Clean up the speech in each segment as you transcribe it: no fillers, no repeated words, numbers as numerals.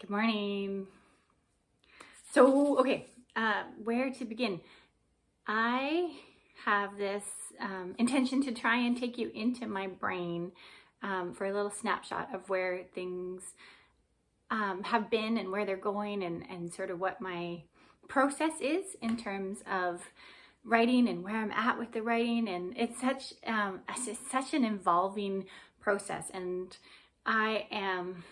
Good morning. So, okay, where to begin? I have this intention to try and take you into my brain for a little snapshot of where things have been and where they're going and sort of what my process is in terms of writing and where I'm at with the writing. And it's such an evolving process, and I am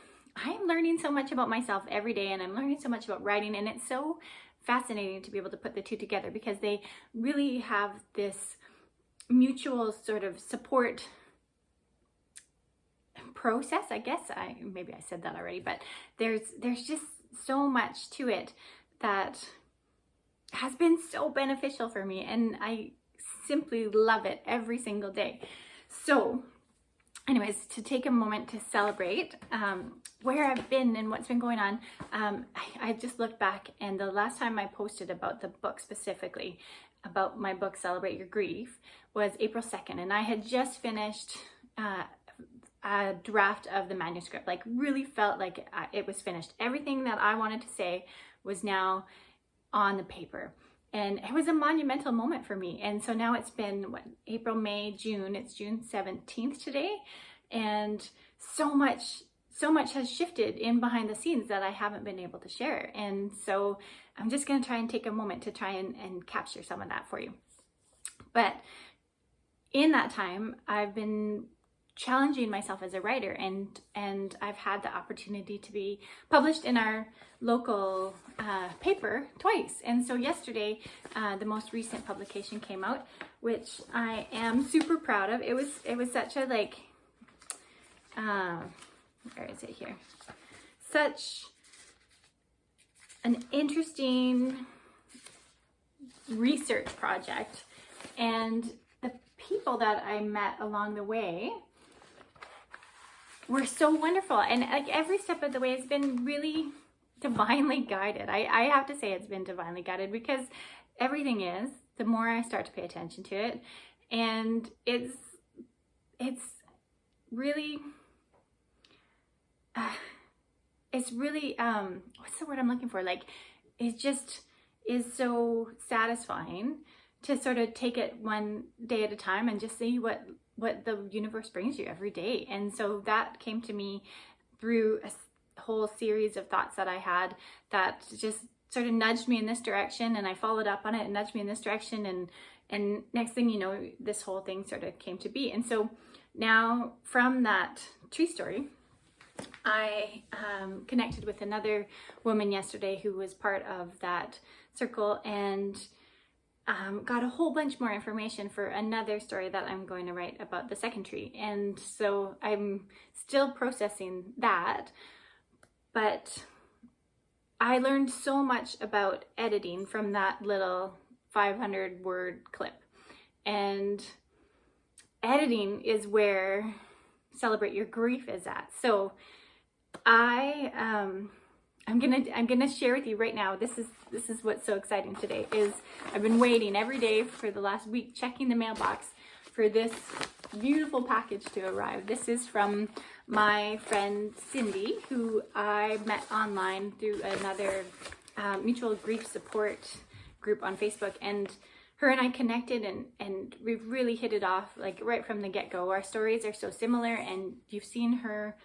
learning so much about myself every day, and I'm learning so much about writing, and it's so fascinating to be able to put the two together because they really have this mutual sort of support process. I guess maybe I said that already, but there's just so much to it that has been so beneficial for me, and I simply love it every single day. So anyways, to take a moment to celebrate where I've been and what's been going on, I just looked back, and the last time I posted about the book, specifically about my book Celebrate Your Grief, was April 2nd, and I had just finished a draft of the manuscript. Like, really felt like it was finished. Everything that I wanted to say was now on the paper, and it was a monumental moment for me. And so now it's been April, May, June. It's June 17th today, and so much has shifted in behind the scenes that I haven't been able to share. And so I'm just going to try and take a moment to try and capture some of that for you. But in that time, I've been challenging myself as a writer, and I've had the opportunity to be published in our local paper twice. And so yesterday, the most recent publication came out, which I am super proud of. It was such a where is it here? Such an interesting research project, and the people that I met along the way were so wonderful, and like every step of the way has been really divinely guided. I have to say it's been divinely guided, because everything is, the more I start to pay attention to it, and it's really what's the word I'm looking for? Like, it just is so satisfying to sort of take it one day at a time and just see what the universe brings you every day. And so that came to me through a whole series of thoughts that I had that just sort of nudged me in this direction, and I followed up on it and nudged me in this direction, and next thing you know, this whole thing sort of came to be. And so now, from that tree story, I connected with another woman yesterday who was part of that circle, and got a whole bunch more information for another story that I'm going to write about the second tree. And so I'm still processing that, but I learned so much about editing from that little 500 word clip, and editing is where Celebrate Your Grief is at. So I'm gonna share with you right now. This is what's so exciting today. Is I've been waiting every day for the last week, checking the mailbox for this beautiful package to arrive. This is from my friend Cindy, who I met online through another mutual grief support group on Facebook, and her and I connected, and we've really hit it off, like right from the get-go. Our stories are so similar, and you've seen her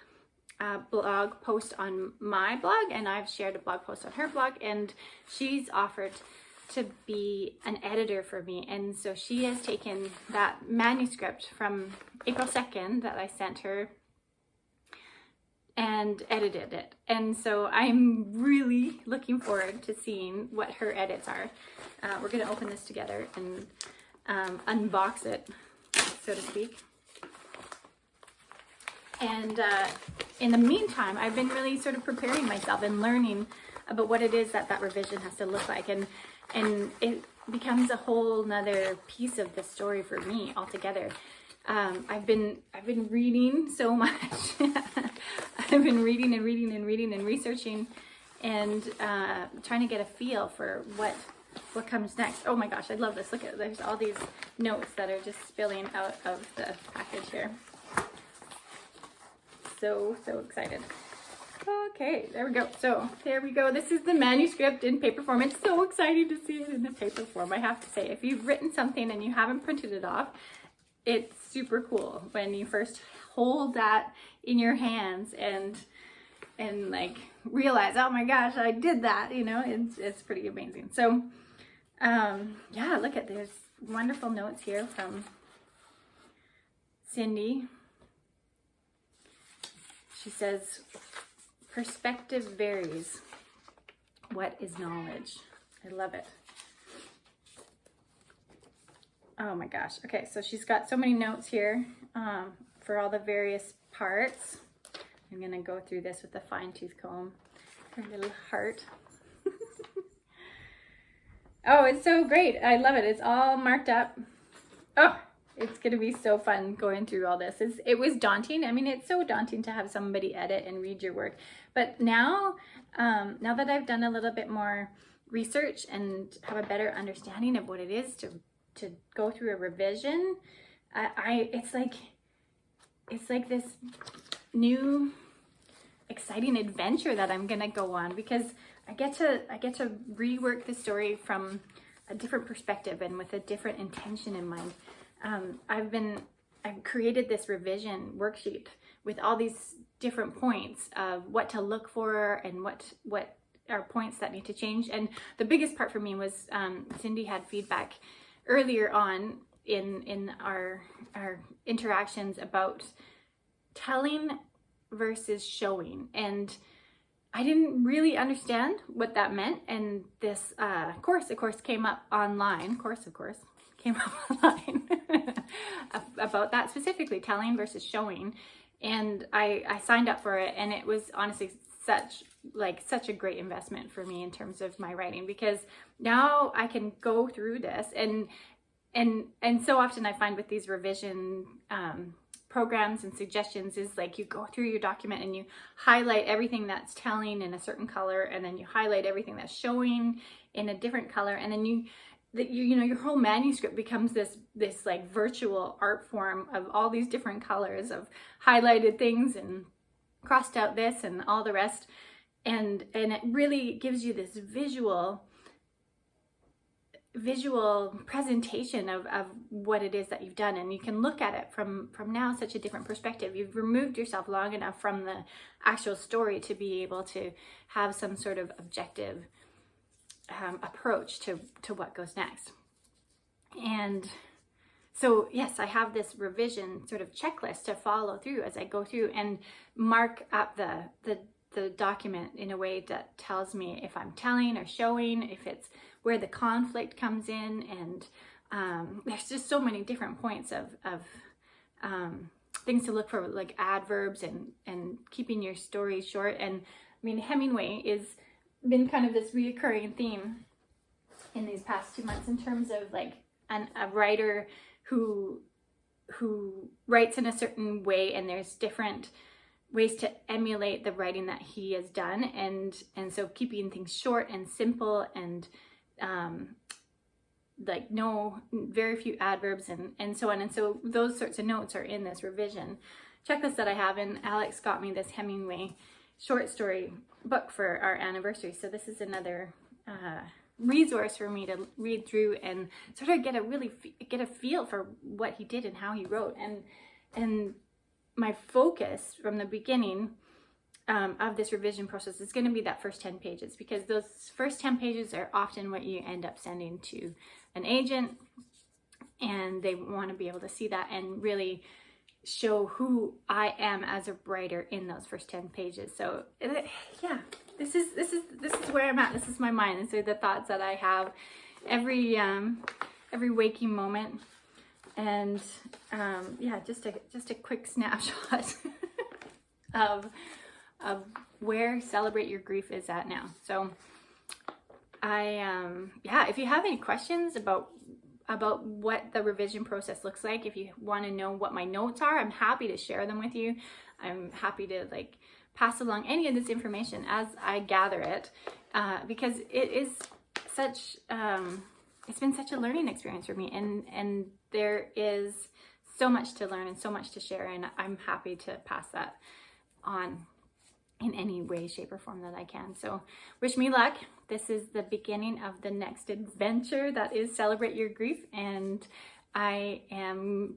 blog post on my blog, and I've shared a blog post on her blog, and she's offered to be an editor for me. And so she has taken that manuscript from April 2nd that I sent her and edited it. And so I'm really looking forward to seeing what her edits are. We're going to open this together and unbox it, so to speak. And in the meantime, I've been really sort of preparing myself and learning about what it is that revision has to look like, and it becomes a whole nother piece of the story for me altogether. I've been reading so much. I've been reading and researching, and trying to get a feel for what comes next. Oh my gosh, I love this. Look at, there's all these notes that are just spilling out of the package here. So excited. Okay, there we go. So there we go. This is the manuscript in paper form. It's so exciting to see it in the paper form, I have to say. If you've written something and you haven't printed it off, it's super cool when you first hold that in your hands and like realize, oh my gosh, I did that, you know. It's pretty amazing. So yeah, look at, there's wonderful notes here from Cindy. She says, perspective varies. What is knowledge? I love it. Oh my gosh. Okay, so she's got so many notes here for all the various parts. I'm gonna go through this with a fine-tooth comb. Her little heart. Oh, it's so great. I love it. It's all marked up. Oh, it's gonna be so fun going through all this. It was daunting. I mean, it's so daunting to have somebody edit and read your work. But now, now that I've done a little bit more research and have a better understanding of what it is to go through a revision, it's like this new exciting adventure that I'm gonna go on, because I get to rework the story from a different perspective and with a different intention in mind. I've created this revision worksheet with all these different points of what to look for and what are points that need to change. And the biggest part for me was Cindy had feedback earlier on in our interactions about telling versus showing, and I didn't really understand what that meant. And this course, of course, came up online. About that specifically, telling versus showing. And I signed up for it, and it was honestly such a great investment for me in terms of my writing, because now I can go through this and so often I find with these revision programs and suggestions is like you go through your document and you highlight everything that's telling in a certain color, and then you highlight everything that's showing in a different color, and then you know, your whole manuscript becomes this like virtual art form of all these different colors of highlighted things and crossed out this and all the rest, and it really gives you this visual presentation of what it is that you've done, and you can look at it from now such a different perspective. You've removed yourself long enough from the actual story to be able to have some sort of objective approach to what goes next. And so yes, I have this revision sort of checklist to follow through as I go through and mark up the document in a way that tells me if I'm telling or showing, if it's where the conflict comes in, and there's just so many different points of things to look for, like adverbs and keeping your story short. And I mean, Hemingway is been kind of this reoccurring theme in these past 2 months in terms of like a writer who writes in a certain way, and there's different ways to emulate the writing that he has done, and so keeping things short and simple, and like very few adverbs and so on. And so those sorts of notes are in this revision checklist that I have, and Alex got me this Hemingway short story book for our anniversary, so this is another resource for me to read through and sort of get a feel for what he did and how he wrote. And my focus from the beginning of this revision process is going to be that first 10 pages, because those first 10 pages are often what you end up sending to an agent, and they want to be able to see that and really show who I am as a writer in those first 10 pages. So yeah, this is where I'm at. This is my mind. These are the thoughts that I have every waking moment. And yeah, just a quick snapshot of where Celebrate Your Grief is at now. So yeah, if you have any questions about what the revision process looks like, if you want to know what my notes are, I'm happy to share them with you. I'm happy to like pass along any of this information as I gather it, because it is such it's been such a learning experience for me, and there is so much to learn and so much to share, and I'm happy to pass that on. in any way, shape, or form that I can. So wish me luck. This is the beginning of the next adventure that is Celebrate Your Grief. And I am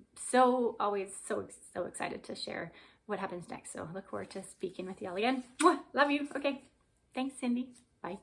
always so excited to share what happens next. So look forward to speaking with y'all again. Mwah! Love you. Okay. Thanks, Cindy. Bye.